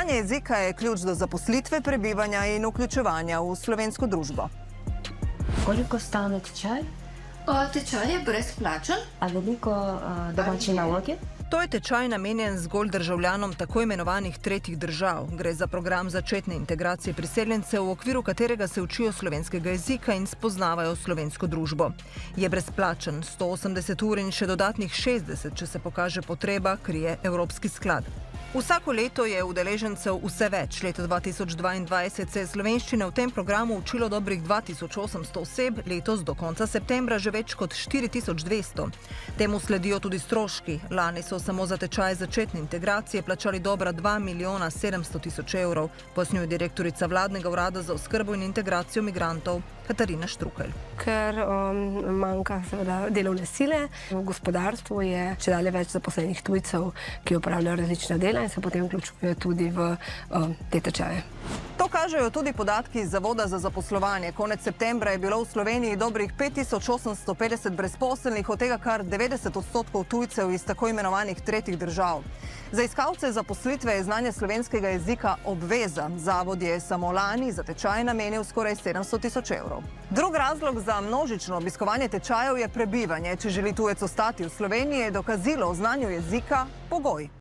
Znanje jezika je ključ do zaposlitve, prebivanja in vključevanja v slovensko družbo. Koliko stane tečaj? Tečaj je brezplačen. A veliko domače naloge? To je tečaj namenjen zgolj državljanom tako imenovanih tretjih držav. Gre za program začetne integracije priseljencev, v okviru katerega se učijo slovenskega jezika in spoznavajo slovensko družbo. Je brezplačen, 180 ur in še dodatnih 60, če se pokaže potreba, krije Evropski sklad. Vsako leto je udeležencev vse več. Leta 2022 se je slovenščine v tem programu učilo dobrih 2800 oseb, letos do konca septembra že več kot 4200. Temu sledijo tudi stroški. Lani so samo za tečaj začetne integracije plačali dobra 2 milijona 700 tisoč evrov, pojasnjuje direktorica vladnega urada za oskrbo in integracijo migrantov Katarina Štrukelj. Ker manjka delovne sile. V gospodarstvu je čedalje več zaposlenih tujcev, ki opravljajo različna dela in se potem vključujejo tudi v te tečaje. To kažejo tudi podatki iz Zavoda za zaposlovanje. Konec septembra je bilo v Sloveniji dobrih 5850 brezposelnih, od tega kar 90% tujcev iz tako imenovanih tretjih držav. Za iskalce zaposlitve je znanje slovenskega jezika obveza. Zavod je samo lani za tečaj namenil skoraj 700 tisoč evrov. Drug razlog za množično obiskovanje tečajev je prebivanje. Če želi tujec ostati v Sloveniji, je dokazilo o znanju jezika pogoj.